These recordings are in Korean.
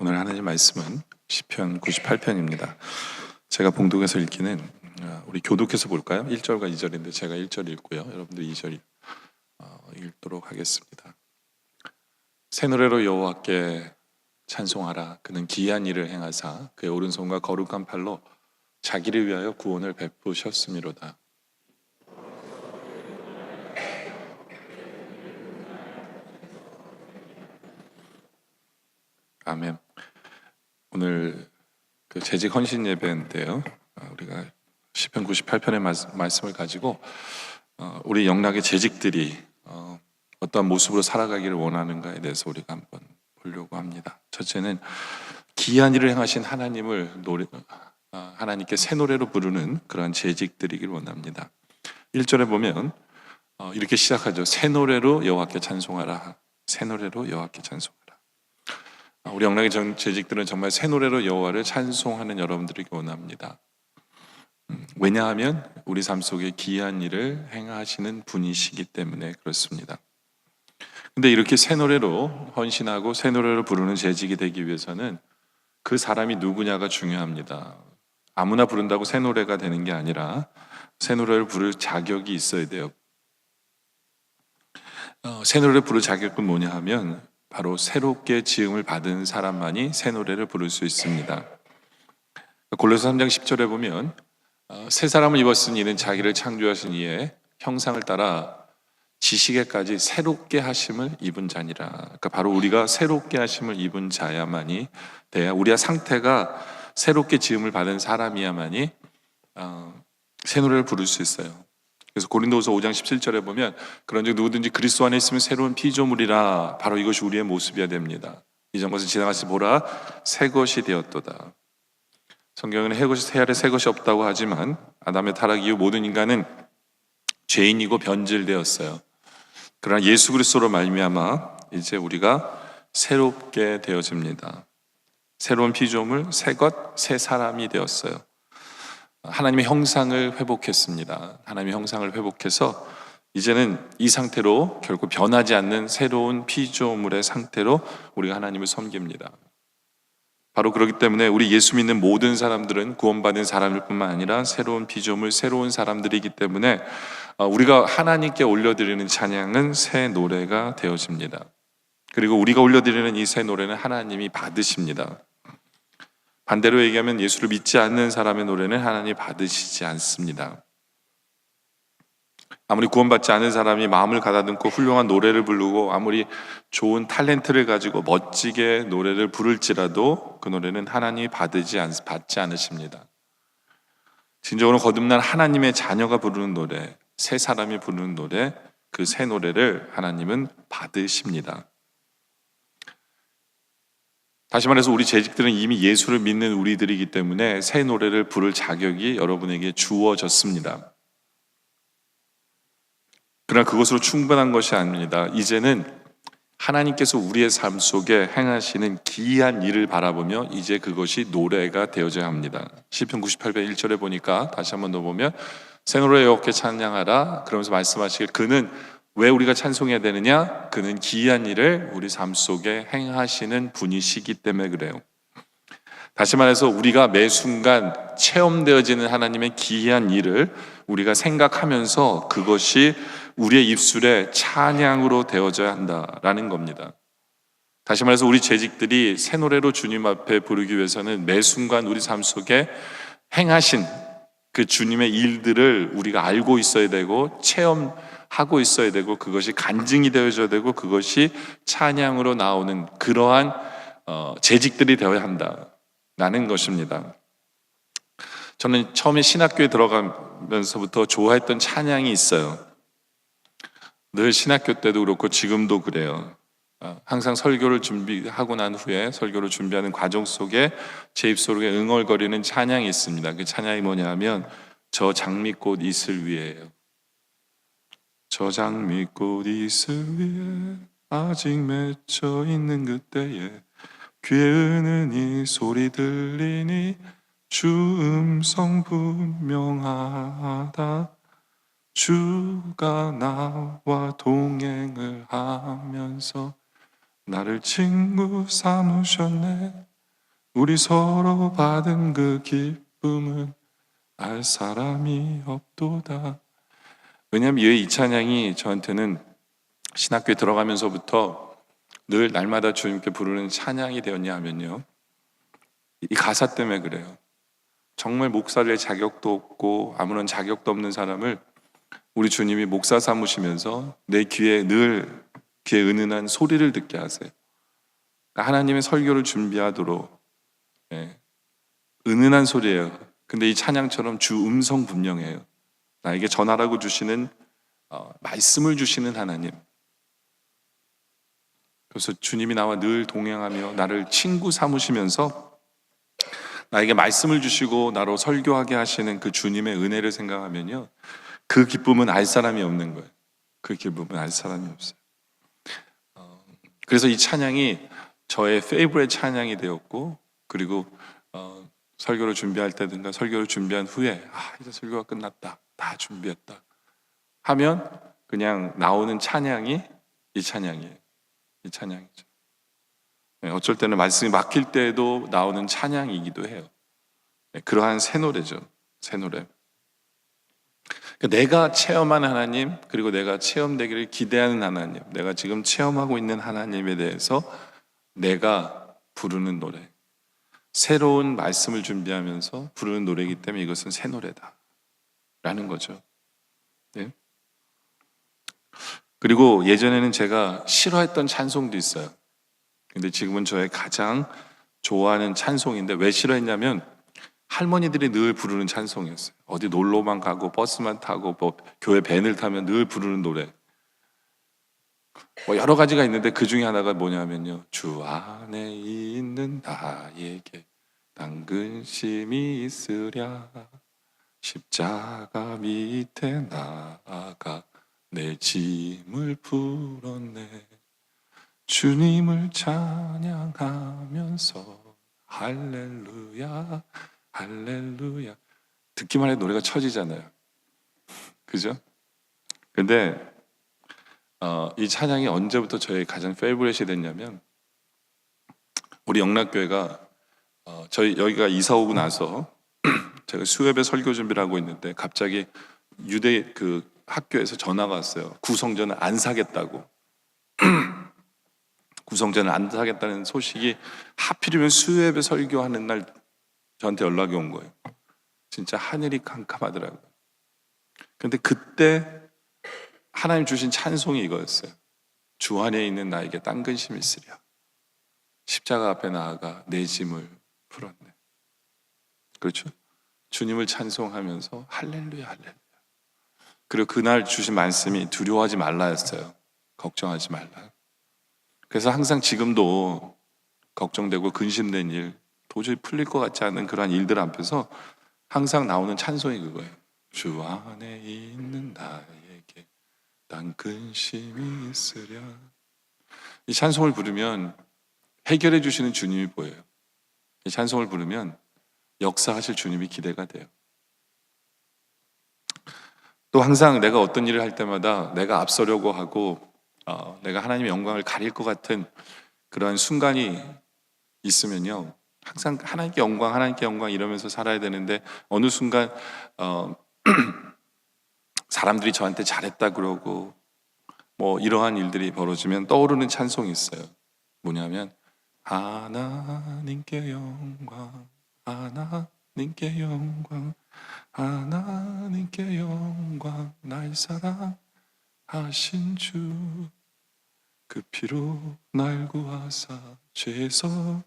오늘 하나님 말씀은 시편 98편입니다. 제가 봉독해서 읽기는 우리 교독해서 볼까요? 1절과 2절인데 제가 1절 읽고요. 여러분들 2절 읽도록 하겠습니다. 새 노래로 여호와께 찬송하라. 그는 기이한 일을 행하사 그의 오른손과 거룩한 팔로 자기를 위하여 구원을 베푸셨음이로다. 아멘. 오늘 그 재직 헌신 예배인데요. 우리가 시편 98편의 말씀을 가지고 우리 영락의 재직들이 어떠한 모습으로 살아가기를 원하는가에 대해서 우리가 한번 보려고 합니다. 첫째는 기이한 일을 행하신 하나님을 하나님께 새 노래로 부르는 그러한 재직들이길 원합니다. 1절에 보면 이렇게 시작하죠. 새 노래로 여호와께 찬송하라. 새 노래로 여호와께 찬송하라. 우리 영락의 재직들은 정말 새 노래로 여호와를 찬송하는 여러분들에게 원합니다. 왜냐하면 우리 삶 속에 기이한 일을 행하시는 분이시기 때문에 그렇습니다. 근데 이렇게 새 노래로 헌신하고 새 노래로 부르는 재직이 되기 위해서는 그 사람이 누구냐가 중요합니다. 아무나 부른다고 새 노래가 되는 게 아니라 새 노래를 부를 자격이 있어야 돼요. 새 노래를 부를 자격은 뭐냐 하면 바로 새롭게 지음을 받은 사람만이 새 노래를 부를 수 있습니다. 골로새 3장 10절에 보면 새 사람을 입었으니 이는 자기를 창조하신 이의 형상을 따라 지식에까지 새롭게 하심을 입은 자니라. 그러니까 바로 우리가 새롭게 하심을 입은 자야만이 돼야, 우리의 상태가 새롭게 지음을 받은 사람이야만이 새 노래를 부를 수 있어요. 그래서 고린도후서 5장 17절에 보면 그런즉 누구든지 그리스도 안에 있으면 새로운 피조물이라. 바로 이것이 우리의 모습이어야 됩니다. 이전 것은 지나가시 보라 새 것이 되었도다. 성경은 새 아래 새 것이 없다고 하지만 아담의 타락 이후 모든 인간은 죄인이고 변질되었어요. 그러나 예수 그리스도로 말미암아 이제 우리가 새롭게 되어집니다. 새로운 피조물, 새 것, 새 사람이 되었어요. 하나님의 형상을 회복했습니다. 하나님의 형상을 회복해서 이제는 이 상태로 결코 변하지 않는 새로운 피조물의 상태로 우리가 하나님을 섬깁니다. 바로 그렇기 때문에 우리 예수 믿는 모든 사람들은 구원받은 사람일 뿐만 아니라 새로운 피조물, 새로운 사람들이기 때문에 우리가 하나님께 올려드리는 찬양은 새 노래가 되어집니다. 그리고 우리가 올려드리는 이 새 노래는 하나님이 받으십니다. 반대로 얘기하면 예수를 믿지 않는 사람의 노래는 하나님이 받으시지 않습니다. 아무리 구원받지 않은 사람이 마음을 가다듬고 훌륭한 노래를 부르고 아무리 좋은 탤런트를 가지고 멋지게 노래를 부를지라도 그 노래는 하나님이 받지 않으십니다. 진정으로 거듭난 하나님의 자녀가 부르는 노래, 새 사람이 부르는 노래, 그 새 노래를 하나님은 받으십니다. 다시 말해서 우리 재직들은 이미 예수를 믿는 우리들이기 때문에 새 노래를 부를 자격이 여러분에게 주어졌습니다. 그러나 그것으로 충분한 것이 아닙니다. 이제는 하나님께서 우리의 삶 속에 행하시는 기이한 일을 바라보며 이제 그것이 노래가 되어져야 합니다. 시편 98편 1절에 보니까 다시 한번 더 보면 새 노래 여호와께 찬양하라. 그러면서 말씀하시길 그는 왜 우리가 찬송해야 되느냐? 그는 기이한 일을 우리 삶 속에 행하시는 분이시기 때문에 그래요. 다시 말해서 우리가 매 순간 체험되어지는 하나님의 기이한 일을 우리가 생각하면서 그것이 우리의 입술에 찬양으로 되어져야 한다라는 겁니다. 다시 말해서 우리 재직들이 새 노래로 주님 앞에 부르기 위해서는 매 순간 우리 삶 속에 행하신 그 주님의 일들을 우리가 알고 있어야 되고 체험하고 있어야 되고 그것이 간증이 되어져야 되고 그것이 찬양으로 나오는 그러한 재직들이 되어야 한다라는 것입니다. 저는 처음에 신학교에 들어가면서부터 좋아했던 찬양이 있어요. 늘 신학교 때도 그렇고 지금도 그래요. 항상 설교를 준비하고 난 후에 설교를 준비하는 과정 속에 제 입속에 응얼거리는 찬양이 있습니다. 그 찬양이 뭐냐 하면 저 장미꽃 이슬 위에요. 저 장미꽃 이슬 위에 아직 맺혀 있는 그때에 귀에 은은히 소리 들리니 주 음성 분명하다. 주가 나와 동행을 하면서 나를 친구 삼으셨네. 우리 서로 받은 그 기쁨은 알 사람이 없도다. 왜냐하면 이 찬양이 저한테는 신학교에 들어가면서부터 늘 날마다 주님께 부르는 찬양이 되었냐 하면요, 이 가사 때문에 그래요. 정말 목사를 자격도 없고 아무런 자격도 없는 사람을 우리 주님이 목사 삼으시면서 내 귀에 늘 귀에 은은한 소리를 듣게 하세요. 그러니까 하나님의 설교를 준비하도록, 예, 은은한 소리예요. 근데 이 찬양처럼 주 음성 분명해요. 나에게 전하라고 주시는 말씀을 주시는 하나님. 그래서 주님이 나와 늘 동행하며 나를 친구 삼으시면서 나에게 말씀을 주시고 나로 설교하게 하시는 그 주님의 은혜를 생각하면요, 그 기쁨은 알 사람이 없는 거예요. 그 기쁨은 알 사람이 없어요. 그래서 이 찬양이 저의 페이보릿 찬양이 되었고, 그리고 설교를 준비할 때든가 설교를 준비한 후에 이제 설교가 끝났다, 다 준비했다 하면 그냥 나오는 찬양이 이 찬양이에요. 이 찬양이죠. 어쩔 때는 말씀이 막힐 때에도 나오는 찬양이기도 해요. 그러한 새 노래죠. 새 노래. 내가 체험한 하나님, 그리고 내가 체험되기를 기대하는 하나님, 내가 지금 체험하고 있는 하나님에 대해서 내가 부르는 노래, 새로운 말씀을 준비하면서 부르는 노래이기 때문에 이것은 새 노래다 라는 거죠. 네? 그리고 예전에는 제가 싫어했던 찬송도 있어요. 근데 지금은 저의 가장 좋아하는 찬송인데, 왜 싫어했냐면 할머니들이 늘 부르는 찬송이었어요. 어디 놀러만 가고 버스만 타고 뭐 교회 밴을 타면 늘 부르는 노래. 뭐 여러 가지가 있는데 그 중에 하나가 뭐냐면요, 주 안에 있는 나에게 난 근심이 있으랴, 십자가 밑에 나아가 내 짐을 풀었네, 주님을 찬양하면서 할렐루야 할렐루야. 듣기만 해도 노래가 쳐지잖아요. 그죠? 근데 이 찬양이 언제부터 저의 가장 페이보릿이 됐냐면, 우리 영락교회가 저희 여기가 이사 오고 나서 제가 수협에 설교 준비를 하고 있는데 갑자기 유대 그 학교에서 전화가 왔어요. 구성전을 안 사겠다고. 구성전을 안 사겠다는 소식이 하필이면 수협에 설교하는 날 저한테 연락이 온 거예요. 진짜 하늘이 캄캄하더라고요. 그런데 그때 하나님 주신 찬송이 이거였어요. 주 안에 있는 나에게 딴 근심이 있으랴, 십자가 앞에 나아가 내 짐을 풀었네. 그렇죠? 주님을 찬송하면서 할렐루야 할렐루야. 그리고 그날 주신 말씀이 두려워하지 말라였어요. 걱정하지 말라. 그래서 항상 지금도 걱정되고 근심된 일, 도저히 풀릴 것 같지 않은 그러한 일들 앞에서 항상 나오는 찬송이 그거예요. 주 안에 있는 나에게 난 근심이 있으랴. 이 찬송을 부르면 해결해 주시는 주님이 보여요. 이 찬송을 부르면 역사하실 주님이 기대가 돼요. 또 항상 내가 어떤 일을 할 때마다 내가 앞서려고 하고 내가 하나님의 영광을 가릴 것 같은 그런 순간이 있으면요, 항상 하나님께 영광 이러면서 살아야 되는데, 어느 순간 사람들이 저한테 잘했다 그러고 뭐 이러한 일들이 벌어지면 떠오르는 찬송이 있어요. 뭐냐면 하나님께 영광, 하나님께 영광, 하나님께 영광, 날 사랑하신 주, 그 피로 날 구하사 죄에서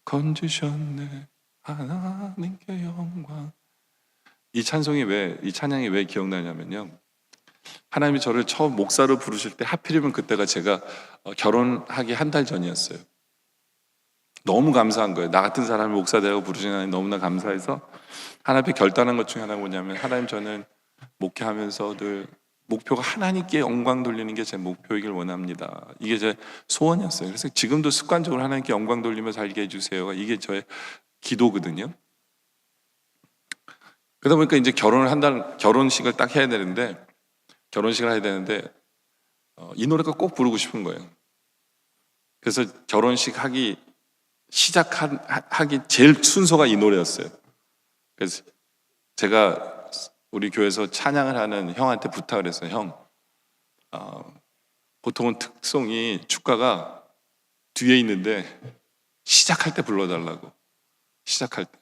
건지셨네, 하나님께 영광. 이 찬양이 왜 기억나냐면요, 하나님이 저를 처음 목사로 부르실 때 하필이면 그때가 제가 결혼하기 한 달 전이었어요. 너무 감사한 거예요. 나 같은 사람을 목사 되라고 부르시는 하나님 너무나 감사해서 하나님 앞에 결단한 것 중에 하나가 뭐냐면, 하나님, 저는 목회하면서 늘 목표가 하나님께 영광 돌리는 게 제 목표이길 원합니다. 이게 제 소원이었어요. 그래서 지금도 습관적으로 하나님께 영광 돌리며 살게 해주세요가 이게 저의 기도거든요. 그러다 보니까 이제 결혼식을 딱 해야 되는데, 이 노래가 꼭 부르고 싶은 거예요. 그래서 결혼식 하기 시작하기 제일 순서가 이 노래였어요. 그래서 제가 우리 교회에서 찬양을 하는 형한테 부탁을 했어요. 형, 보통은 특송이 축가가 뒤에 있는데 시작할 때 불러달라고. 시작할 때.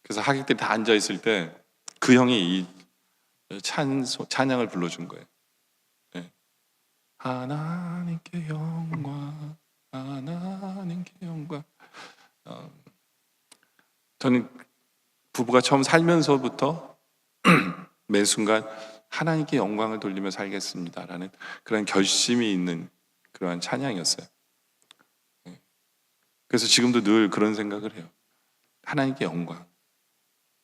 그래서 하객들이 다 앉아 있을 때 그 형이 이 찬양을 불러준 거예요. 네. 하나님께 영광, 하나님께 영광. 저는 부부가 처음 살면서부터 매 순간 하나님께 영광을 돌리며 살겠습니다라는 그런 결심이 있는 그러한 찬양이었어요. 그래서 지금도 늘 그런 생각을 해요. 하나님께 영광.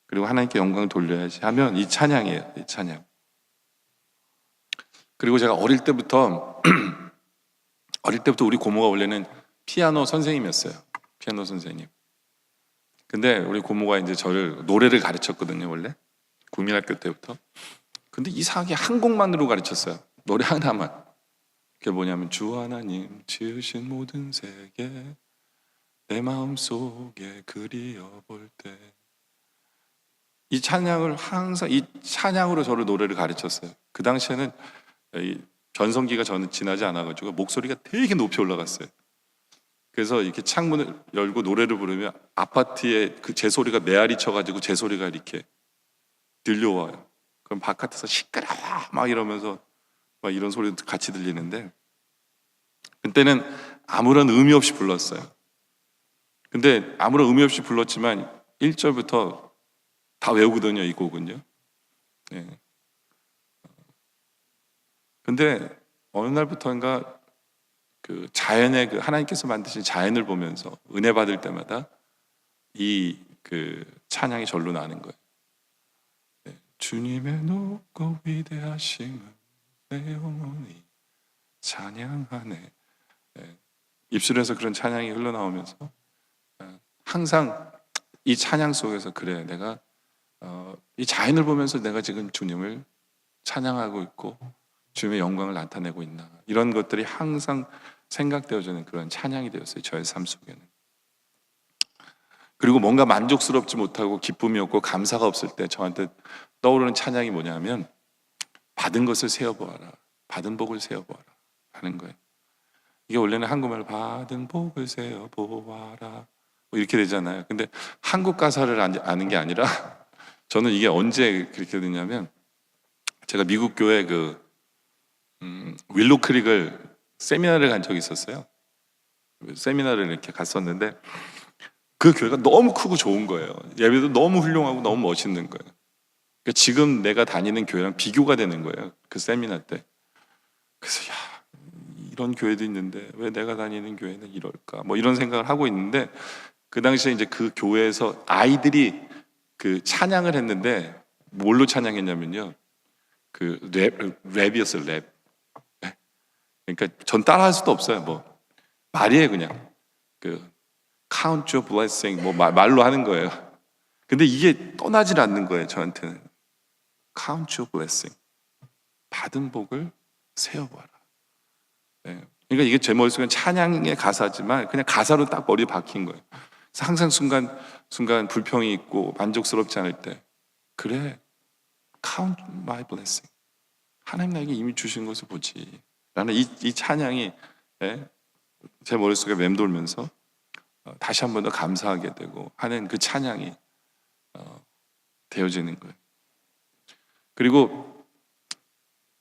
그리고 하나님께 영광을 돌려야지 하면 이 찬양이에요. 이 찬양. 그리고 제가 어릴 때부터 우리 고모가 원래는 피아노 선생님이었어요. 피아노 선생님. 근데 우리 고모가 이제 저를 노래를 가르쳤거든요, 원래. 국민학교 때부터. 근데 이상하게 한 곡만으로 가르쳤어요. 노래 하나만. 그게 뭐냐면 주 하나님 지으신 모든 세계 내 마음속에 그리워볼 때. 이 찬양을 항상 이 찬양으로 저를 노래를 가르쳤어요. 그 당시에는 이 전성기가 저는 지나지 않아가지고 목소리가 되게 높이 올라갔어요. 그래서 이렇게 창문을 열고 노래를 부르면 아파트에 그 제 소리가 메아리 쳐가지고 제 소리가 이렇게 들려와요. 그럼 바깥에서 시끄러워 막 이러면서 막 이런 소리도 같이 들리는데 그때는 아무런 의미 없이 불렀어요. 근데 아무런 의미 없이 불렀지만 1절부터 다 외우거든요, 이 곡은요. 네. 근데 어느 날부터인가 그 자연의 그 하나님께서 만드신 자연을 보면서 은혜 받을 때마다 이 그 찬양이 절로 나는 거예요. 네. 주님의 높고 위대하심은 내 영혼이 찬양하네. 네. 입술에서 그런 찬양이 흘러나오면서 항상 이 찬양 속에서 그래 내가 이 자연을 보면서 내가 지금 주님을 찬양하고 있고 주님의 영광을 나타내고 있나 이런 것들이 항상 생각되어지는 그런 찬양이 되었어요. 저의 삶 속에는. 그리고 뭔가 만족스럽지 못하고 기쁨이 없고 감사가 없을 때 저한테 떠오르는 찬양이 뭐냐면 받은 것을 세어보아라. 받은 복을 세어보아라 하는 거예요. 이게 원래는 한국말로 받은 복을 세어보아라 뭐 이렇게 되잖아요. 근데 한국 가사를 아는 게 아니라 저는 이게 언제 그렇게 되냐면 제가 미국 교회 그 윌로 크릭을 세미나를 간 적이 있었어요. 세미나를 이렇게 갔었는데 그 교회가 너무 크고 좋은 거예요. 예배도 너무 훌륭하고 너무 멋있는 거예요. 그러니까 지금 내가 다니는 교회랑 비교가 되는 거예요. 그 세미나 때. 그래서 야 이런 교회도 있는데 왜 내가 다니는 교회는 이럴까? 뭐 이런 생각을 하고 있는데 그 당시에 이제 그 교회에서 아이들이 그 찬양을 했는데 뭘로 찬양했냐면요. 그 랩이었어요, 랩. 네. 그러니까 전 따라할 수도 없어요. 뭐 말이에요, 그냥. 그 count your blessing 뭐 말로 하는 거예요. 근데 이게 떠나질 않는 거예요, 저한테는. count your blessing. 받은 복을 세어봐라. 네. 그러니까 이게 제 머릿속엔 찬양의 가사지만 그냥 가사로 딱 머리에 박힌 거예요. 그래서 항상 순간 불평이 있고 만족스럽지 않을 때 그래 count my blessing. 하나님 나에게 이미 주신 것을 보지. 라는 이 찬양이 제 머릿속에 맴돌면서 다시 한 번 더 감사하게 되고 하는 그 찬양이 되어지는 거예요. 그리고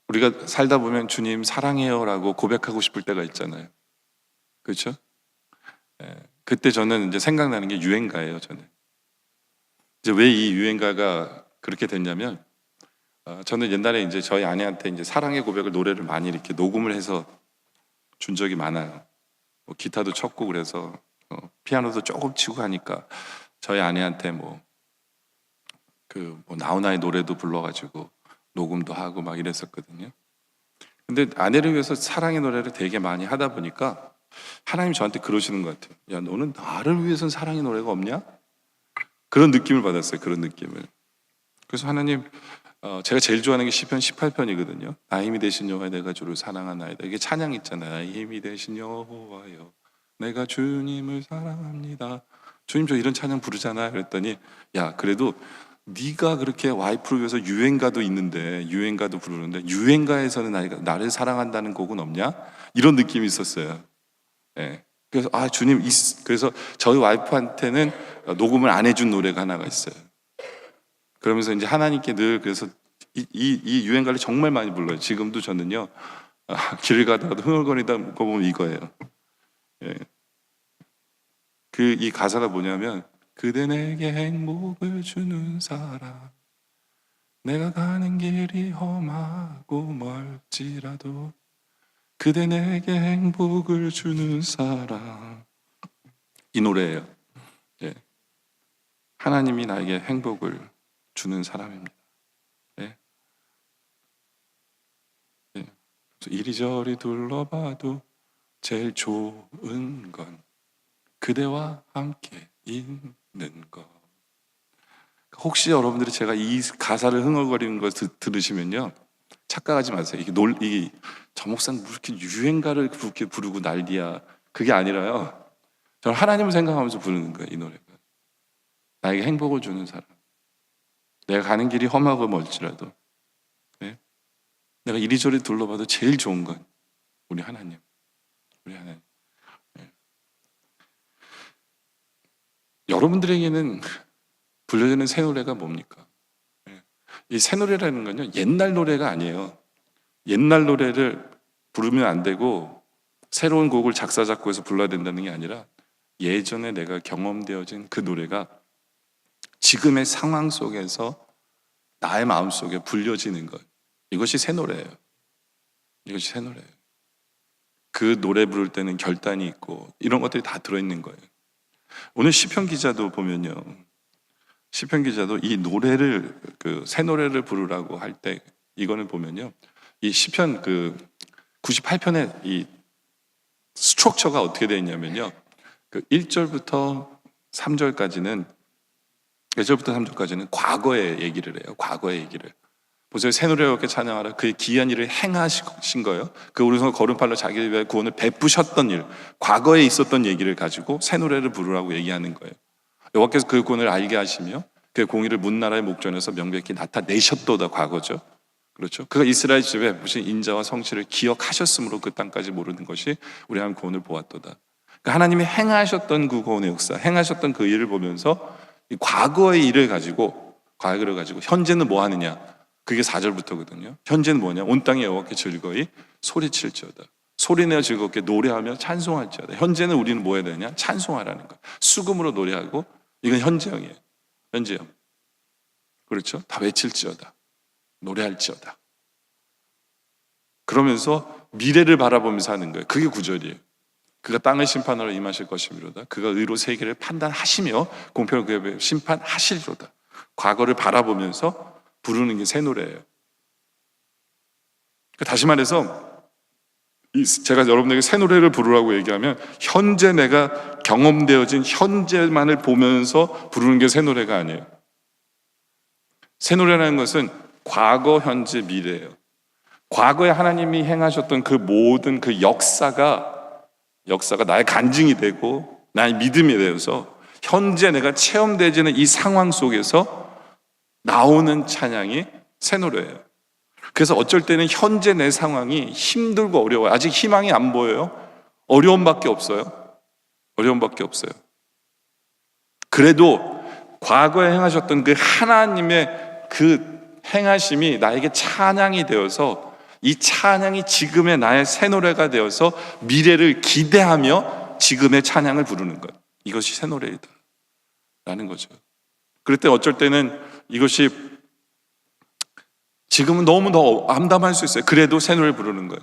우리가 살다 보면 주님 사랑해요라고 고백하고 싶을 때가 있잖아요. 그렇죠? 그때 저는 이제 생각나는 게 유행가예요. 저는 이제 왜 이 유행가가 그렇게 됐냐면 저는 옛날에 이제 저희 아내한테 이제 사랑의 고백을 노래를 많이 이렇게 녹음을 해서 준 적이 많아요. 뭐 기타도 쳤고 그래서 피아노도 조금 치고 하니까 저희 아내한테 뭐 나훈아의 노래도 불러가지고 녹음도 하고 막 이랬었거든요. 근데 아내를 위해서 사랑의 노래를 되게 많이 하다 보니까 하나님이 저한테 그러시는 것 같아요. 야, 너는 나를 위해서는 사랑의 노래가 없냐? 그런 느낌을 받았어요. 그런 느낌을. 그래서 하나님, 제가 제일 좋아하는 게 시편 18편이거든요. 나의 힘이 되신 여호와 내가 주를 사랑하나이다. 이게 찬양 있잖아요. 나의 힘이 되신 여호와여 내가 주님을 사랑합니다. 주님 저 이런 찬양 부르잖아요. 그랬더니 야 그래도 네가 그렇게 와이프를 위해서 유행가도 있는데 유행가도 부르는데 유행가에서는 나를 사랑한다는 곡은 없냐? 이런 느낌이 있었어요. 예. 그래서 주님 그래서 저희 와이프한테는 녹음을 안 해준 노래가 하나가 있어요. 그러면서 이제 하나님께 늘 그래서 이 유행가를 정말 많이 불러요. 지금도 저는요 길을 가다가도 흥얼거리다 거 보면 이거예요. 예. 이 가사가 뭐냐면 그대 내게 행복을 주는 사람 내가 가는 길이 험하고 멀지라도 그대 내게 행복을 주는 사람 이 노래예요. 예. 하나님이 나에게 행복을 주는 사람입니다. 예. 예. 이리저리 둘러봐도 제일 좋은 건 그대와 함께 있는 것. 혹시 여러분들이 제가 이 가사를 흥얼거리는 걸 들으시면요 착각하지 마세요. 이게 저 목사는 뭐 이렇게 유행가를 그렇게 부르고 난리야. 그게 아니라요. 저는 하나님을 생각하면서 부르는 거예요. 이 노래가 나에게 행복을 주는 사람. 내가 가는 길이 험하고 멀지라도 네? 내가 이리저리 둘러봐도 제일 좋은 건 우리 하나님. 우리 하나님. 네. 여러분들에게는 불려지는 새 노래가 뭡니까? 네. 이 새 노래라는 건요 옛날 노래가 아니에요. 옛날 노래를 부르면 안 되고 새로운 곡을 작사 작곡해서 불러야 된다는 게 아니라 예전에 내가 경험되어진 그 노래가 지금의 상황 속에서 나의 마음속에 불려지는 것. 이것이 새 노래예요. 이것이 새 노래예요. 그 노래 부를 때는 결단이 있고 이런 것들이 다 들어있는 거예요. 오늘 시편 기자도 보면요. 시편 기자도 이 노래를 새 노래를 부르라고 할 때 이거는 보면요. 이 시편 98편의 이 스트럭처가 어떻게 되어 있냐면요. 1절부터 3절까지는 1절부터 3절까지는 과거의 얘기를 해요. 과거의 얘기를. 보세요. 새 노래와 함께 찬양하라. 그의 기이한 일을 행하신 거예요. 그 오른손 거룩팔로 자기를 위해 구원을 베푸셨던 일, 과거에 있었던 얘기를 가지고 새 노래를 부르라고 얘기하는 거예요. 여호와께서 그 구원을 알게 하시며 그의 공의를 문나라의 목전에서 명백히 나타내셨도다. 과거죠. 그렇죠. 그가 이스라엘 집에 베푸신 인자와 성취를 기억하셨으므로 그 땅까지 모르는 것이 우리 하나님 구원을 보았도다. 그러니까 하나님이 행하셨던 그 구원의 역사, 행하셨던 그 일을 보면서 이 과거의 일을 가지고 현재는 뭐 하느냐? 그게 4절부터거든요. 현재는 뭐냐? 온 땅에 여호와께 즐거이 소리칠지어다. 소리내어 즐겁게 노래하며 찬송할지어다. 현재는 우리는 뭐 해야 되냐? 찬송하라는 거. 수금으로 노래하고 이건 현재형이에요. 현재형. 그렇죠? 다 외칠지어다. 노래할지어다. 그러면서 미래를 바라보면서 하는 거예요. 그게 9절이에요. 그가 땅을 심판하러 임하실 것이미로다. 그가 의로 세계를 판단하시며 공평을 그에 대해 심판하시리로다. 과거를 바라보면서 부르는 게 새 노래예요. 다시 말해서 제가 여러분에게 새 노래를 부르라고 얘기하면 현재 내가 경험되어진 현재만을 보면서 부르는 게 새 노래가 아니에요. 새 노래라는 것은 과거, 현재, 미래예요. 과거에 하나님이 행하셨던 그 모든 그 역사가 나의 간증이 되고 나의 믿음이 되어서 현재 내가 체험되지는 이 상황 속에서 나오는 찬양이 새 노래예요. 그래서 어쩔 때는 현재 내 상황이 힘들고 어려워요. 아직 희망이 안 보여요. 어려움밖에 없어요. 어려움밖에 없어요. 그래도 과거에 행하셨던 그 하나님의 그 행하심이 나에게 찬양이 되어서 이 찬양이 지금의 나의 새 노래가 되어서 미래를 기대하며 지금의 찬양을 부르는 것. 이것이 새 노래이다 라는 거죠. 그럴 때 어쩔 때는 이것이 지금은 너무 더 암담할 수 있어요. 그래도 새 노래를 부르는 거예요.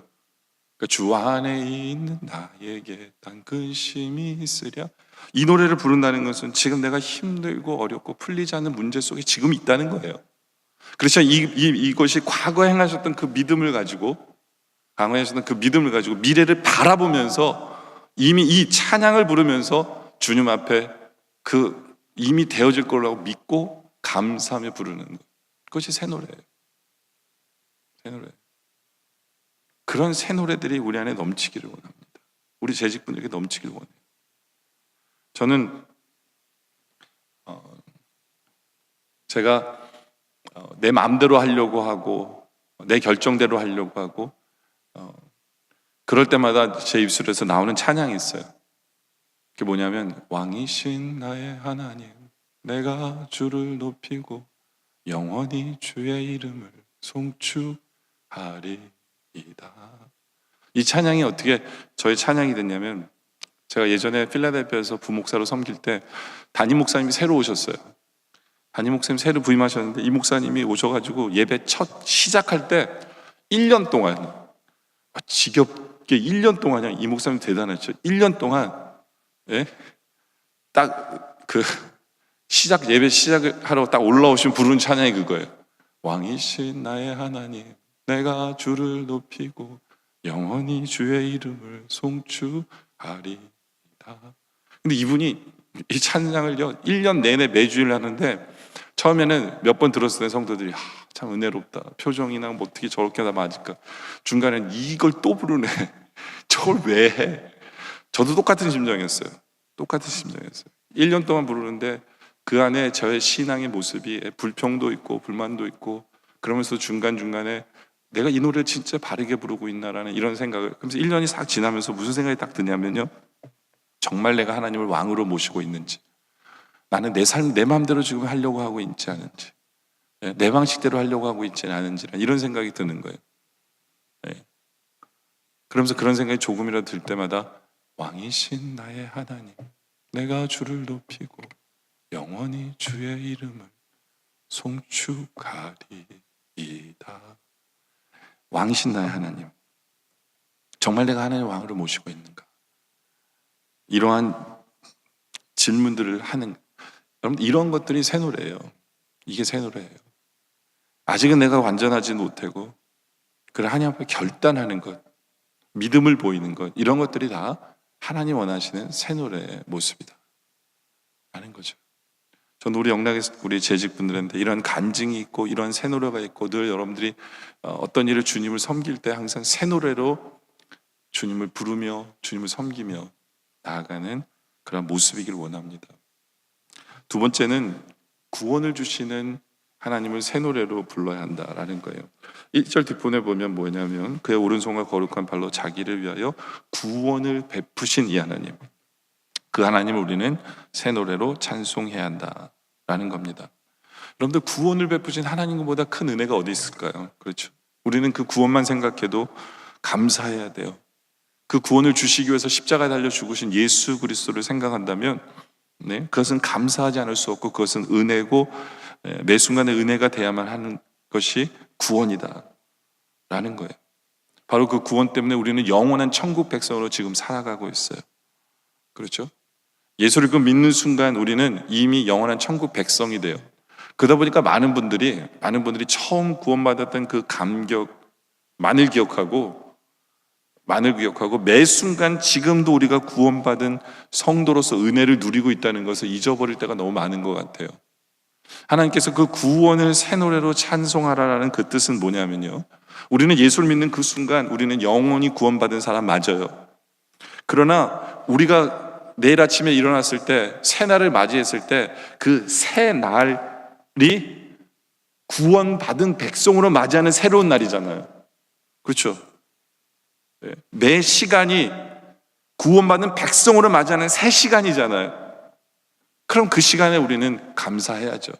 그러니까 주 안에 있는 나에게 단 근심이 있으랴. 이 노래를 부른다는 것은 지금 내가 힘들고 어렵고 풀리지 않는 문제 속에 지금 있다는 거예요. 그렇죠. 이것이 과거에 행하셨던 그 믿음을 가지고 미래를 바라보면서 이미 이 찬양을 부르면서 주님 앞에 그 이미 되어질 거라고 믿고 감사하며 부르는 것. 그것이 새 노래예요. 새 노래. 그런 새 노래들이 우리 안에 넘치기를 원합니다. 우리 재직분들에게 넘치기를 원해요. 저는 제가 내 마음대로 하려고 하고 내 결정대로 하려고 하고 그럴 때마다 제 입술에서 나오는 찬양이 있어요. 그게 뭐냐면 왕이신 나의 하나님 내가 주를 높이고 영원히 주의 이름을 송축하리이다. 이 찬양이 어떻게 저의 찬양이 됐냐면, 제가 예전에 필라델피아에서 부목사로 섬길 때 담임 목사님이 새로 오셨어요. 담임 목사님 새로 부임하셨는데 이 목사님이 오셔가지고 예배 첫 시작할 때 1년 동안 지겹게 1년 동안이야. 이 목사님 대단했죠. 1년 동안 딱 그 예배 시작을 하러 딱 올라오신 부른 찬양이 그거예요. 왕이신 나의 하나님 내가 주를 높이고 영원히 주의 이름을 송축하리이다. 근데 이분이 이 찬양을요 1년 내내 매주일 하는데, 처음에는 몇 번 들었을 때 성도들이 참 은혜롭다, 표정이나 뭐 어떻게 저렇게 다 맞을까, 중간에는 이걸 또 부르네 저걸 왜 해. 저도 똑같은 심정이었어요. 1년 동안 부르는데 그 안에 저의 신앙의 모습이 불평도 있고 불만도 있고, 그러면서 중간중간에 내가 이 노래를 진짜 바르게 부르고 있나라는 이런 생각을, 그러면서 1년이 싹 지나면서 무슨 생각이 딱 드냐면요, 정말 내가 하나님을 왕으로 모시고 있는지, 나는 내 삶 내 마음대로 지금 하려고 하고 있지 않은지, 내 방식대로 하려고 하고 있지 않은지, 이런 생각이 드는 거예요. 그러면서 그런 생각이 조금이라도 들 때마다 왕이신 나의 하나님 내가 주를 높이고 영원히 주의 이름을 송축하리이다. 왕이신 나의 하나님, 정말 내가 하나님의 왕으로 모시고 있는가? 이러한 질문들을 하는, 여러분 이런 것들이 새 노래예요. 이게 새 노래예요. 아직은 내가 완전하지 못하고 그래 하나님 앞에 결단하는 것, 믿음을 보이는 것, 이런 것들이 다 하나님 원하시는 새 노래의 모습이다 라는 거죠. 저는 우리 영락에서 우리 재직분들한테 이런 간증이 있고 이런 새 노래가 있고, 늘 여러분들이 어떤 일을 주님을 섬길 때 항상 새 노래로 주님을 부르며 주님을 섬기며 나아가는 그런 모습이길 원합니다. 두 번째는 구원을 주시는 하나님을 새 노래로 불러야 한다라는 거예요. 1절 뒷부분에 보면 뭐냐면 그의 오른손과 거룩한 발로 자기를 위하여 구원을 베푸신 이 하나님, 그 하나님을 우리는 새 노래로 찬송해야 한다라는 겁니다. 여러분들, 구원을 베푸신 하나님보다 큰 은혜가 어디 있을까요? 그렇죠. 우리는 그 구원만 생각해도 감사해야 돼요. 그 구원을 주시기 위해서 십자가에 달려 죽으신 예수 그리스도를 생각한다면 그것은 감사하지 않을 수 없고, 그것은 은혜고 매 순간의 은혜가 돼야만 하는 것이 구원이다 라는 거예요. 바로 그 구원 때문에 우리는 영원한 천국 백성으로 지금 살아가고 있어요. 그렇죠? 예수를 믿는 순간 우리는 이미 영원한 천국 백성이 돼요. 그러다 보니까 많은 분들이 처음 구원받았던 그 감격만을 기억하고 매 순간 지금도 우리가 구원받은 성도로서 은혜를 누리고 있다는 것을 잊어버릴 때가 너무 많은 것 같아요. 하나님께서 그 구원을 새 노래로 찬송하라라는 그 뜻은 뭐냐면요, 우리는 예수를 믿는 그 순간 우리는 영원히 구원받은 사람 맞아요. 그러나 우리가 내일 아침에 일어났을 때, 새날을 맞이했을 때, 그 새날이 구원받은 백성으로 맞이하는 새로운 날이잖아요. 그렇죠? 매 시간이 구원받은 백성으로 맞이하는 새 시간이잖아요. 그럼 그 시간에 우리는 감사해야죠.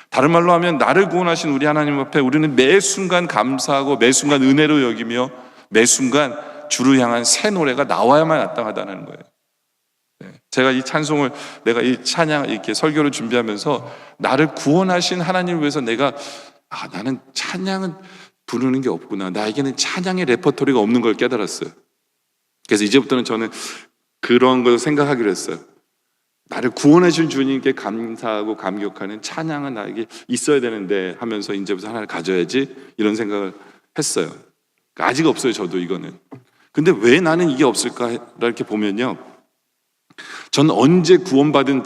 다른 말로 하면 나를 구원하신 우리 하나님 앞에 우리는 매 순간 감사하고 매 순간 은혜로 여기며 매 순간 주를 향한 새 노래가 나와야만 마땅하다는 거예요. 제가 이 찬송을, 내가 이 찬양 이렇게 설교를 준비하면서 나를 구원하신 하나님을 위해서 내가 나는 찬양은 부르는 게 없구나, 나에게는 찬양의 레퍼토리가 없는 걸 깨달았어요. 그래서 이제부터는 저는 그런 걸 생각하기로 했어요. 나를 구원해 준 주님께 감사하고 감격하는 찬양은 나에게 있어야 되는데 하면서 이제부터 하나를 가져야지, 이런 생각을 했어요. 아직 없어요, 저도 이거는. 근데 왜 나는 이게 없을까 이렇게 보면요, 전 언제 구원받은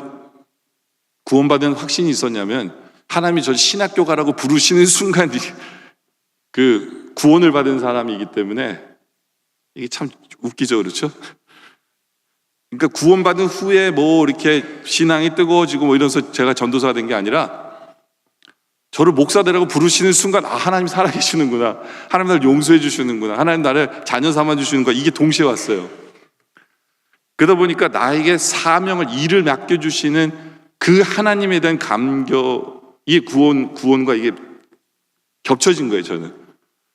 확신이 있었냐면, 하나님이 저 신학교 가라고 부르시는 순간 그 구원을 받은 사람이기 때문에, 이게 참 웃기죠, 그렇죠? 그러니까 구원받은 후에 뭐 이렇게 신앙이 뜨거워지고 뭐 이러면서 제가 전도사가 된 게 아니라 저를 목사되라고 부르시는 순간 하나님 살아계시는구나, 하나님 나를 용서해 주시는구나, 하나님 나를 자녀 삼아 주시는구나, 이게 동시에 왔어요. 그러다 보니까 나에게 사명을, 일을 맡겨주시는 그 하나님에 대한 감격이 구원과 이게 겹쳐진 거예요, 저는.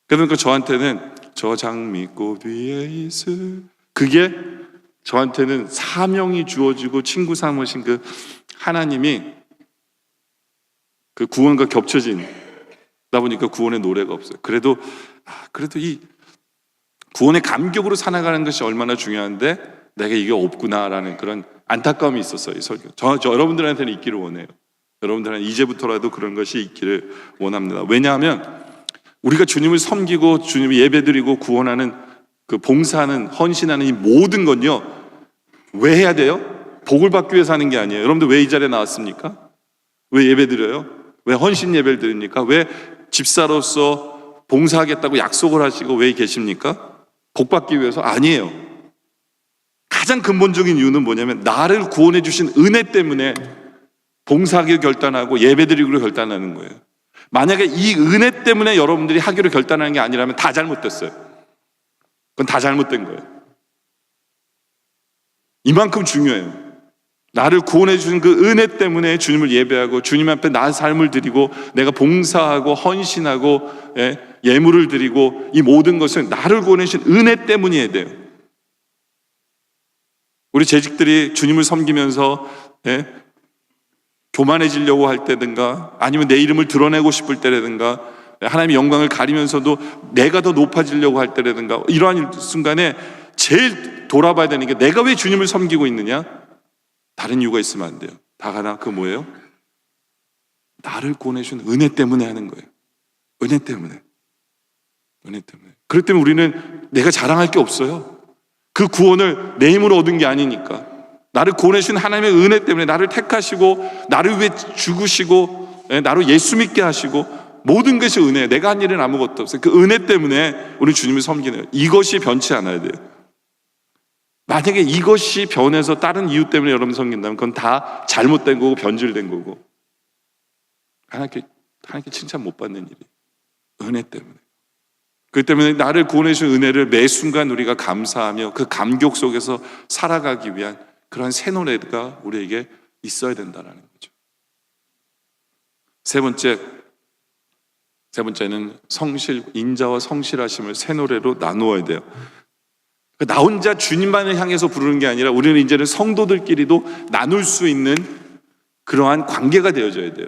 그러니까 저한테는 저 장미꽃 위에 있을, 그게 저한테는 사명이 주어지고 친구 삼으신 그 하나님이 그 구원과 겹쳐진다 보니까 구원의 노래가 없어요. 그래도 이 구원의 감격으로 살아가는 것이 얼마나 중요한데 내가 이게 없구나라는 그런 안타까움이 있었어요. 이 설교. 저 여러분들한테는 있기를 원해요. 여러분들은 이제부터라도 그런 것이 있기를 원합니다. 왜냐하면 우리가 주님을 섬기고 주님을 예배드리고 구원하는 그 봉사하는, 헌신하는 이 모든 건요, 왜 해야 돼요? 복을 받기 위해서 하는 게 아니에요. 여러분들 왜 이 자리에 나왔습니까? 왜 예배드려요? 왜 헌신 예배를 드립니까? 왜 집사로서 봉사하겠다고 약속을 하시고 왜 계십니까? 복 받기 위해서? 아니에요. 가장 근본적인 이유는 뭐냐면 나를 구원해 주신 은혜 때문에 봉사하기를 결단하고 예배드리기로 결단하는 거예요. 만약에 이 은혜 때문에 여러분들이 하기로 결단하는 게 아니라면 다 잘못됐어요. 그건 다 잘못된 거예요. 이만큼 중요해요. 나를 구원해 주신 그 은혜 때문에 주님을 예배하고 주님 앞에 나의 삶을 드리고 내가 봉사하고 헌신하고 예물을 드리고 이 모든 것은 나를 구원해 주신 은혜 때문이어야 돼요. 우리 재직들이 주님을 섬기면서 교만해지려고 할 때든가 아니면 내 이름을 드러내고 싶을 때라든가 하나님의 영광을 가리면서도 내가 더 높아지려고 할 때라든가 이러한 순간에 제일 돌아봐야 되는 게 내가 왜 주님을 섬기고 있느냐? 다른 이유가 있으면 안 돼요. 다 하나, 그 뭐예요? 나를 구원해 준 은혜 때문에 하는 거예요. 은혜 때문에. 그렇기 때문에 우리는 내가 자랑할 게 없어요. 그 구원을 내 힘으로 얻은 게 아니니까. 나를 구원해 준 하나님의 은혜 때문에 나를 택하시고 나를 위해 죽으시고 나로 예수 믿게 하시고 모든 것이 은혜예요. 내가 한 일은 아무것도 없어요. 그 은혜 때문에 우리 주님을 섬기는 거예요. 이것이 변치 않아야 돼요. 만약에 이것이 변해서 다른 이유 때문에 여러분 섬긴다면 그건 다 잘못된 거고 변질된 거고 하나님께 칭찬 못 받는 일이에요. 은혜 때문에. 그렇기 때문에 나를 구원해 주신 은혜를 매 순간 우리가 감사하며 그 감격 속에서 살아가기 위한 그러한 새 노래가 우리에게 있어야 된다는 거죠. 세 번째는 인자와 성실하심을 새 노래로 나누어야 돼요. 나 혼자 주님만을 향해서 부르는 게 아니라 우리는 이제는 성도들끼리도 나눌 수 있는 그러한 관계가 되어져야 돼요.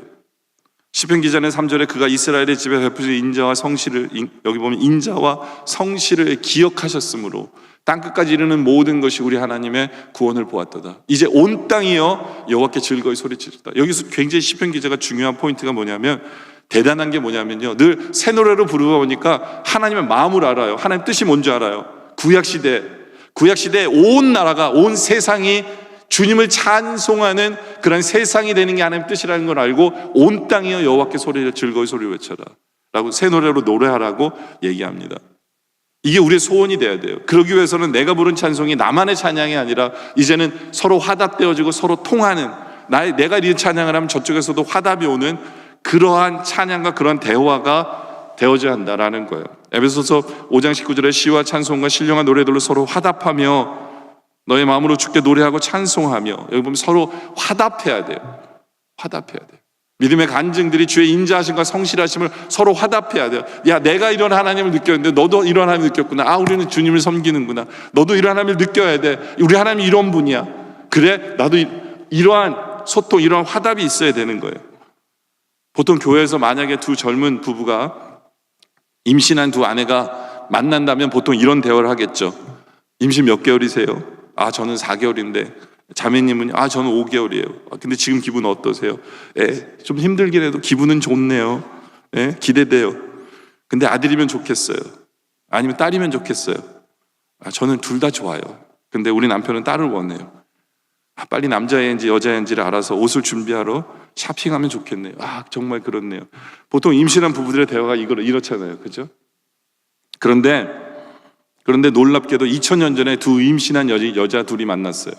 시편 기자는 3절에 그가 이스라엘의 집에 베푸신 인자와 성실을, 여기 보면 인자와 성실을 기억하셨으므로 땅끝까지 이르는 모든 것이 우리 하나님의 구원을 보았도다. 이제 온 땅이여 여호와께 즐거이 소리치리다. 여기서 굉장히 시편 기자가 중요한 포인트가 뭐냐면, 대단한 게 뭐냐면요, 늘 새 노래로 부르다 보니까 하나님의 마음을 알아요. 하나님 뜻이 뭔지 알아요. 구약시대에 온 나라가, 온 세상이 주님을 찬송하는 그런 세상이 되는 게 하나님의 뜻이라는 걸 알고 온 땅이여 여호와께 즐거이 소리 외쳐라 라고 새 노래로 노래하라고 얘기합니다. 이게 우리의 소원이 돼야 돼요. 그러기 위해서는 내가 부른 찬송이 나만의 찬양이 아니라 이제는 서로 화답되어지고 서로 통하는, 내가 이 찬양을 하면 저쪽에서도 화답이 오는 그러한 찬양과 그러한 대화가 되어져야 한다라는 거예요. 에베소서 5장 19절에 시와 찬송과 신령한 노래들로 서로 화답하며 너의 마음으로 주께 노래하고 찬송하며, 여기 보면 서로 화답해야 돼요. 믿음의 간증들이 주의 인자하심과 성실하심을 서로 화답해야 돼요. 야, 내가 이런 하나님을 느꼈는데 너도 이런 하나님을 느꼈구나. 우리는 주님을 섬기는구나. 너도 이런 하나님을 느껴야 돼. 우리 하나님이 이런 분이야. 그래, 나도 이러한 소통, 이러한 화답이 있어야 되는 거예요. 보통 교회에서 만약에 두 젊은 부부가, 임신한 두 아내가 만난다면 보통 이런 대화를 하겠죠. 임신 몇 개월이세요? 저는 4개월인데. 자매님은 저는 5개월이에요. 근데 지금 기분 어떠세요? 좀 힘들긴 해도 기분은 좋네요. 기대돼요. 근데 아들이면 좋겠어요? 아니면 딸이면 좋겠어요? 저는 둘 다 좋아요. 근데 우리 남편은 딸을 원해요. 빨리 남자애인지 여자애인지를 알아서 옷을 준비하러 샤핑하면 좋겠네요. 정말 그렇네요. 보통 임신한 부부들의 대화가 이렇잖아요. 그죠? 그런데 놀랍게도 2000년 전에 두 임신한 여자 둘이 만났어요.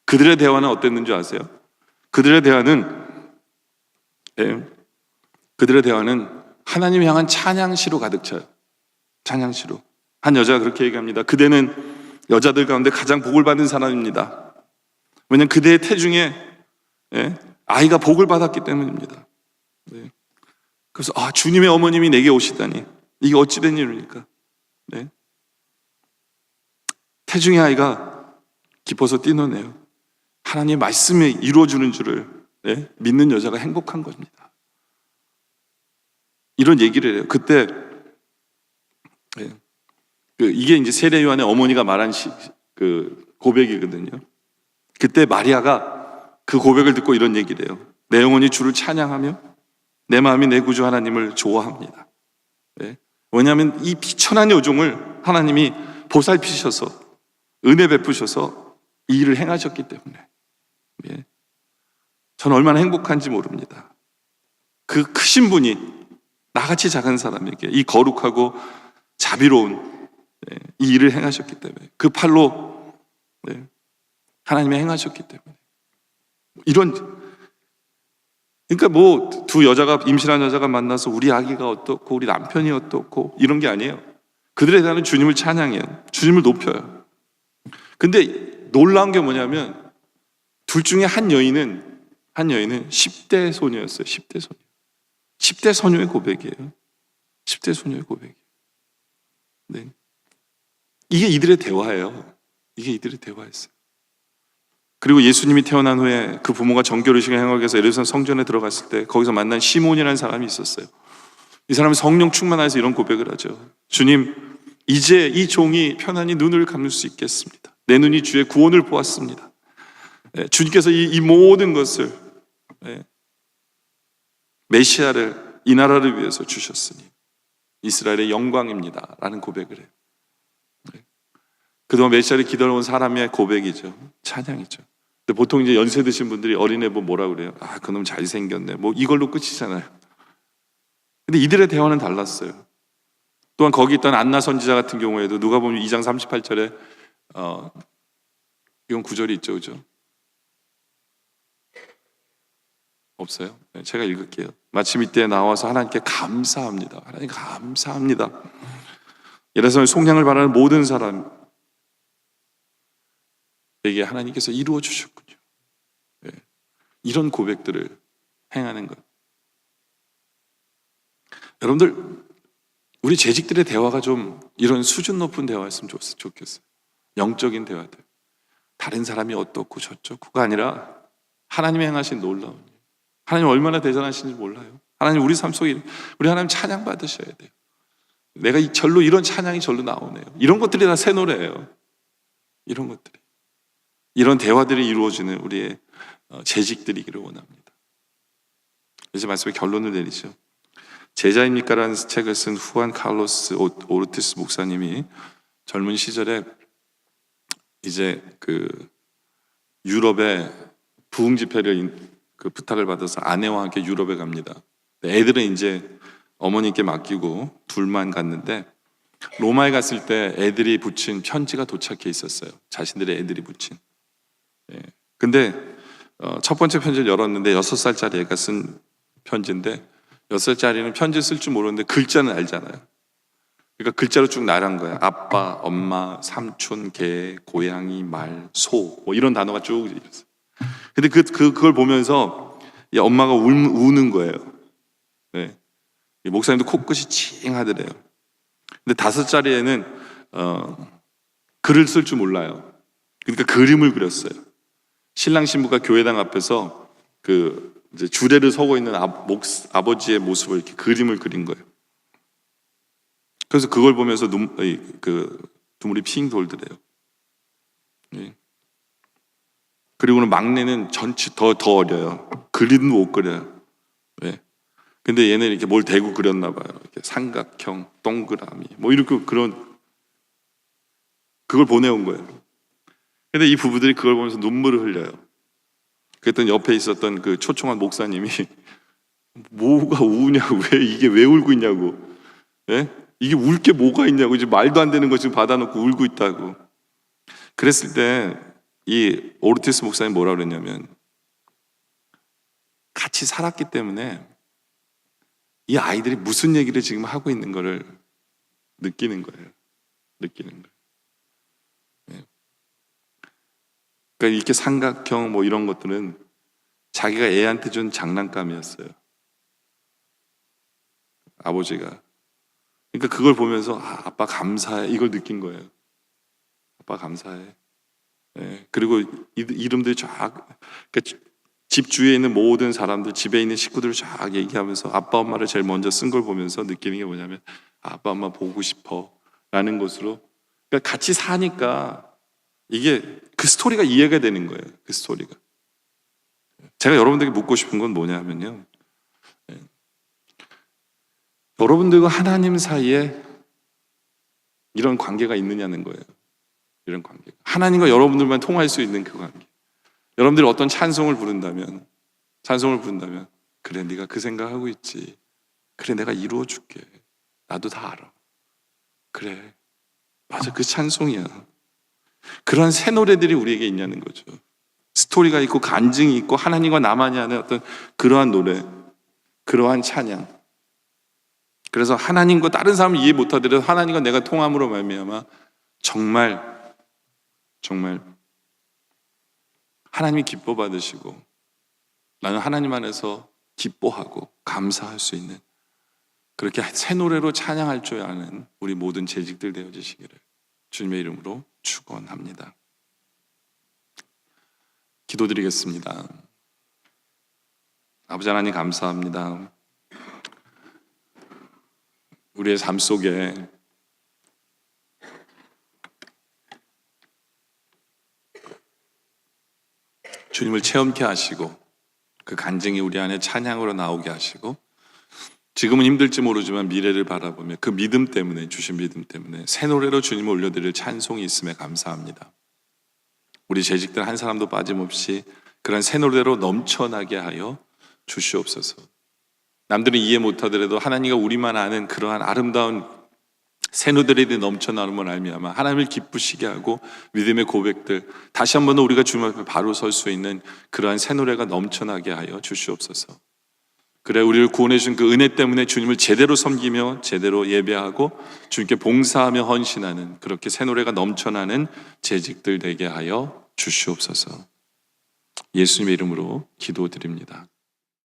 그들의 대화는 어땠는지 아세요? 그들의 대화는 하나님 향한 찬양시로 가득 차요. 찬양시로. 한 여자가 그렇게 얘기합니다. 그대는 여자들 가운데 가장 복을 받은 사람입니다. 왜냐하면 그대의 태중에 아이가 복을 받았기 때문입니다. 그래서 주님의 어머님이 내게 오시다니 이게 어찌된 일입니까? 태중의 아이가 기뻐서 뛰노네요. 하나님의 말씀이 이루어주는 줄을 믿는 여자가 행복한 겁니다. 이런 얘기를 해요. 그때 이게 이제 세례 요한의 어머니가 말한 고백이거든요. 그때 마리아가 그 고백을 듣고 이런 얘기를 해요. 내 영혼이 주를 찬양하며 내 마음이 내 구주 하나님을 좋아합니다. 왜냐하면 이 비천한 여종을 하나님이 보살피셔서 은혜 베푸셔서 이 일을 행하셨기 때문에 저는 얼마나 행복한지 모릅니다. 그 크신 분이 나같이 작은 사람에게 이 거룩하고 자비로운 이 일을 행하셨기 때문에 그 팔로 하나님이 행하셨기 때문에 그러니까 뭐 두 여자가 임신한 여자가 만나서 우리 아기가 어떻고 우리 남편이 어떻고 이런 게 아니에요. 그들에 대한 주님을 찬양해요. 주님을 높여요. 근데 놀라운 게 뭐냐면 둘 중에 한 여인은 10대 소녀였어요. 10대 소녀. 10대 소녀의 고백이에요. 10대 소녀의 고백이에요. 이게 이들의 대화예요. 이게 이들의 대화였어요. 그리고 예수님이 태어난 후에 그 부모가 정결의식을 행하기 위해서 예루살렘 성전에 들어갔을 때 거기서 만난 시몬이라는 사람이 있었어요. 이 사람은 성령 충만해서 이런 고백을 하죠. 주님, 이제 이 종이 편안히 눈을 감을 수 있겠습니다. 내 눈이 주의 구원을 보았습니다. 주님께서 이 모든 것을 메시아를 이 나라를 위해서 주셨으니 이스라엘의 영광입니다 라는 고백을 해요. 그동안 메시아를 기다려온 사람의 고백이죠. 찬양이죠. 근데 보통 이제 연세 드신 분들이 어린애 뭐라 그래요? 그놈 잘생겼네. 뭐 이걸로 끝이잖아요. 근데 이들의 대화는 달랐어요. 또한 거기 있던 안나 선지자 같은 경우에도 누가 보면 2장 38절에 이건 구절이 있죠, 그죠? 없어요? 제가 읽을게요. 마침 이때 나와서 하나님께 감사합니다. 하나님 감사합니다. 예루살렘 속량을 바라는 모든 사람에게 하나님께서 이루어 주셨군요. 이런 고백들을 행하는 것. 여러분들, 우리 재직들의 대화가 좀 이런 수준 높은 대화였으면 좋겠어요. 영적인 대화들. 다른 사람이 어떻고 저쩌고가 아니라 하나님이 행하신 놀라운 일. 하나님 얼마나 대단하신지 몰라요. 하나님 우리 삶 속에 우리 하나님 찬양 받으셔야 돼요. 내가 절로 이런 찬양이 절로 나오네요. 이런 것들이 다 새 노래예요. 이런 것들이. 이런 대화들이 이루어지는 우리의 재직들이기를 원합니다. 이제 말씀의 결론을 내리죠. 제자입니까? 라는 책을 쓴 후안 칼로스 오르티스 목사님이 젊은 시절에 이제 그 유럽에 부흥 집회를 부탁을 받아서 아내와 함께 유럽에 갑니다. 애들은 이제 어머니께 맡기고 둘만 갔는데 로마에 갔을 때 애들이 붙인 편지가 도착해 있었어요. 자신들의 애들이 붙인. 근데 첫 번째 편지를 열었는데 6살짜리 애가 쓴 편지인데 6살짜리는 편지 쓸 줄 모르는데 글자는 알잖아요. 그러니까 글자로 쭉 나란 거야. 아빠, 엄마, 삼촌, 개, 고양이, 말, 소 뭐 이런 단어가 쭉 있었어요. 근데 그걸 보면서 이 엄마가 우는 거예요. 이 목사님도 코끝이 찡하더래요. 근데 5살짜리 애는 글을 쓸 줄 몰라요. 그러니까 그림을 그렸어요. 신랑 신부가 교회당 앞에서 이제 주례를 서고 있는 아버지의 모습을 이렇게 그림을 그린 거예요. 그래서 그걸 보면서 눈물이 핑 돌더래요. 그리고는 막내는 전체 더 어려요. 그림도 못 그려요. 근데 얘는 이렇게 뭘 대고 그렸나 봐요. 이렇게 삼각형, 동그라미, 뭐 이렇게 그걸 보내온 거예요. 근데 이 부부들이 그걸 보면서 눈물을 흘려요. 그랬더니 옆에 있었던 그 초청한 목사님이 뭐가 우냐고, 이게 왜 울고 있냐고, 이게 울 게 뭐가 있냐고, 이제 말도 안 되는 거 지금 받아놓고 울고 있다고. 그랬을 때 이 오르티스 목사님 뭐라 그랬냐면, 같이 살았기 때문에 이 아이들이 무슨 얘기를 지금 하고 있는 거를 느끼는 거예요. 느끼는 거예요. 그러니까 이렇게 삼각형 뭐 이런 것들은 자기가 애한테 준 장난감이었어요. 아버지가. 그러니까 그걸 보면서 아빠 감사해, 이걸 느낀 거예요. 아빠 감사해. 그리고 이름들이 쫙, 그러니까 집 주위에 있는 모든 사람들, 집에 있는 식구들을 쫙 얘기하면서 아빠 엄마를 제일 먼저 쓴 걸 보면서 느끼는 게 뭐냐면, 아빠 엄마 보고 싶어 라는 것으로, 그러니까 같이 사니까 이게 그 스토리가 이해가 되는 거예요. 그 스토리가. 제가 여러분들에게 묻고 싶은 건 뭐냐면요, 여러분들과 하나님 사이에 이런 관계가 있느냐는 거예요. 이런 관계. 하나님과 여러분들만 통할 수 있는 그 관계. 여러분들이 어떤 찬송을 부른다면, 그래, 네가 그 생각하고 있지. 그래, 내가 이루어 줄게. 나도 다 알아. 그래, 맞아, 그 찬송이야. 그러한 새 노래들이 우리에게 있냐는 거죠. 스토리가 있고 간증이 있고 하나님과 나만이 하는 어떤 그러한 노래, 그러한 찬양. 그래서 하나님과 다른 사람을 이해 못하더라도 하나님과 내가 통함으로 말미암아 정말 하나님이 기뻐 받으시고 나는 하나님 안에서 기뻐하고 감사할 수 있는, 그렇게 새 노래로 찬양할 줄 아는 우리 모든 재직들 되어지시기를 주님의 이름으로 축원합니다. 기도드리겠습니다. 아버지 하나님, 감사합니다. 우리의 삶 속에 주님을 체험케 하시고 그 간증이 우리 안에 찬양으로 나오게 하시고, 지금은 힘들지 모르지만 미래를 바라보며 그 믿음 때문에, 주신 믿음 때문에 새 노래로 주님을 올려드릴 찬송이 있음에 감사합니다. 우리 재직들 한 사람도 빠짐없이 그런 새 노래로 넘쳐나게 하여 주시옵소서. 남들은 이해 못하더라도 하나님과 우리만 아는 그러한 아름다운 새 노래들이 넘쳐나는 알미암아 하나님을 기쁘시게 하고 믿음의 고백들, 다시 한번 우리가 주님 앞에 바로 설 수 있는 그러한 새 노래가 넘쳐나게 하여 주시옵소서. 그래, 우리를 구원해 주신 그 은혜 때문에 주님을 제대로 섬기며 제대로 예배하고 주님께 봉사하며 헌신하는 그렇게 새 노래가 넘쳐나는 재직들 되게 하여 주시옵소서. 예수님의 이름으로 기도드립니다.